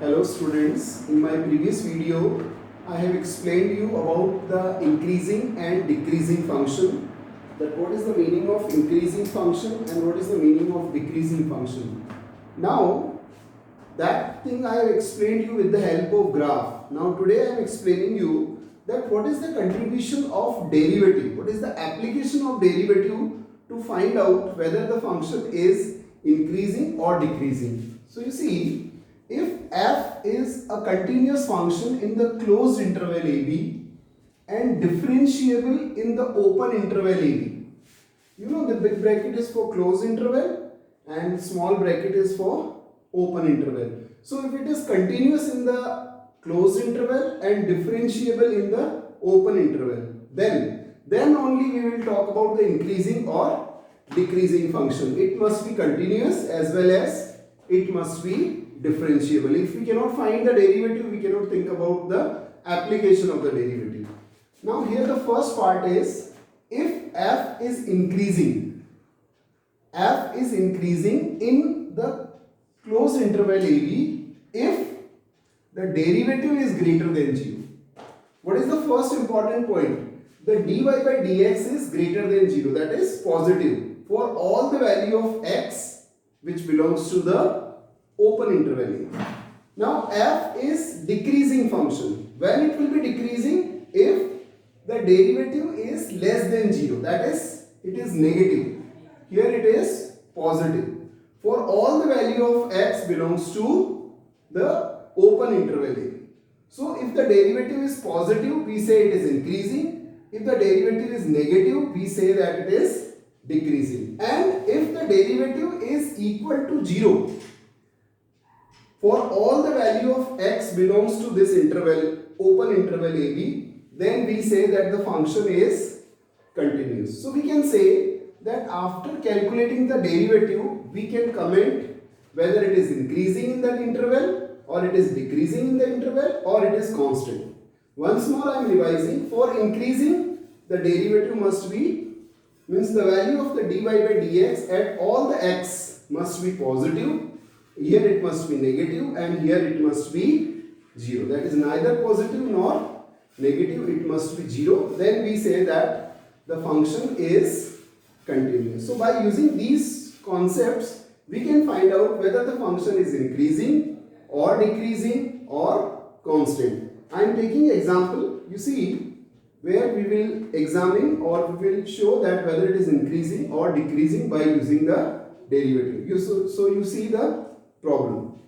Hello students, in my previous video I have explained you about the increasing and decreasing function, that what is the meaning of increasing function and what is the meaning of decreasing function. Now that thing I have explained you with the help of graph. Now today I am explaining you that what is the contribution of derivative, what is the application of derivative to find out whether the function is increasing or decreasing. So you see, if f is a continuous function in the closed interval ab and differentiable in the open interval ab, you know the big bracket is for closed interval and small bracket is for open interval. So if it is continuous in the closed interval and differentiable in the open interval, then only we will talk about the increasing or decreasing function. It must be continuous as well as it must be differentiable. If we cannot find the derivative, we cannot think about the application of the derivative. Now here the first part is, if f is increasing in the closed interval ab if the derivative is greater than 0. What is the first important point? The dy by dx is greater than 0, that is positive for all the value of x which belongs to the open interval a. Now f is decreasing function. When it will be decreasing? If the derivative is less than 0, that is it is negative. Here it is positive for all the value of x belongs to the open interval a. So if the derivative is positive, we say it is increasing. If the derivative is negative, we say that it is decreasing. And if the derivative is equal to 0 for all the value of x belongs to this interval, open interval ab, then we say that the function is continuous. So we can say that after calculating the derivative, we can comment whether it is increasing in that interval or it is decreasing in the interval or it is constant. Once more I am revising. For increasing, the derivative must be, means the value of the dy by dx at all the x must be positive. Here it must be negative and here it must be 0. That is neither positive nor negative, it must be 0. Then we say that the function is continuous. So by using these concepts, we can find out whether the function is increasing or decreasing or constant. I am taking example, you see, where we will examine or we will show that whether it is increasing or decreasing by using the derivative. So you see the problem.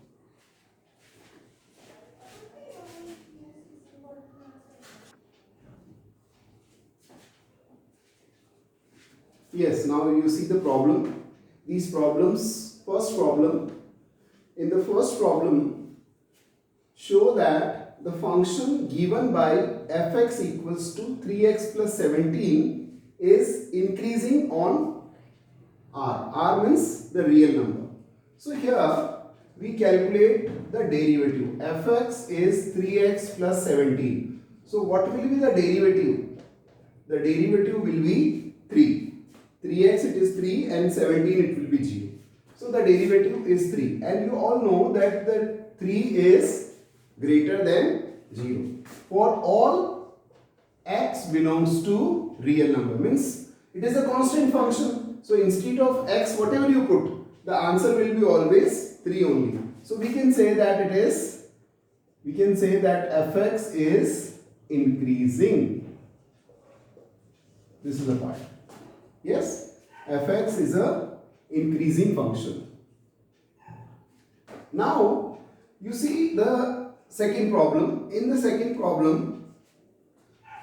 Yes, now you see the problem. These problems, first problem, in the first problem, show that the function given by fx equals to 3x plus 17 is increasing on r. R means the real number. So here we calculate the derivative. Fx is 3x plus 17. So what will be the derivative? The derivative will be 3. 3x it is 3 and 17 it will be 0. So the derivative is 3 and you all know that the 3 is greater than 0. For all x belongs to real number, means it is a constant function. So instead of x whatever you put, the answer will be always 3 only. So we can say that fx is increasing. This is the part. Yes, fx is a increasing function. Now you see the second problem. In the second problem,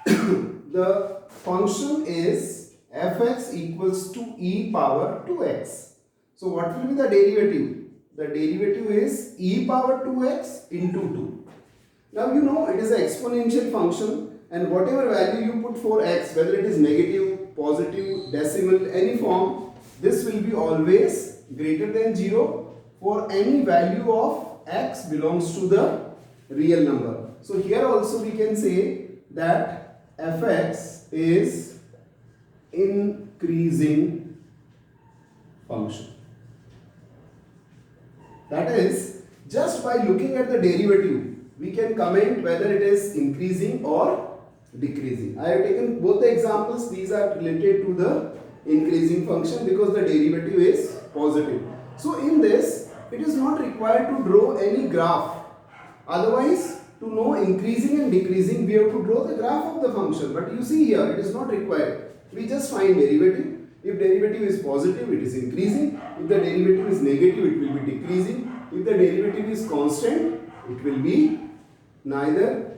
the function is fx equals to e power 2x. So what will be the derivative? The derivative is e power 2x into 2. Now you know it is an exponential function and whatever value you put for x, whether it is negative, positive, decimal, any form, this will be always greater than 0 for any value of x belongs to the real number. So here also we can say that fx is increasing function. That is, just by looking at the derivative, we can comment whether it is increasing or decreasing. I have taken both the examples. These are related to the increasing function because the derivative is positive. So in this, it is not required to draw any graph. Otherwise, to know increasing and decreasing, we have to draw the graph of the function. But you see here, it is not required. We just find derivative. If derivative is positive, it is increasing. If the derivative is negative, it will be decreasing. If the derivative is constant, it will be neither.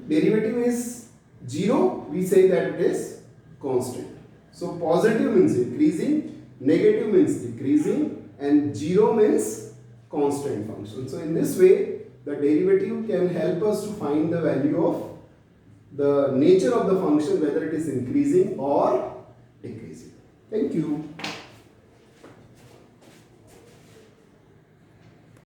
Derivative is 0, we say that it is constant. So positive means increasing, negative means decreasing, and 0 means constant function. So in this way, the derivative can help us to find the value of the nature of the function, whether it is increasing or decreasing. Thank you.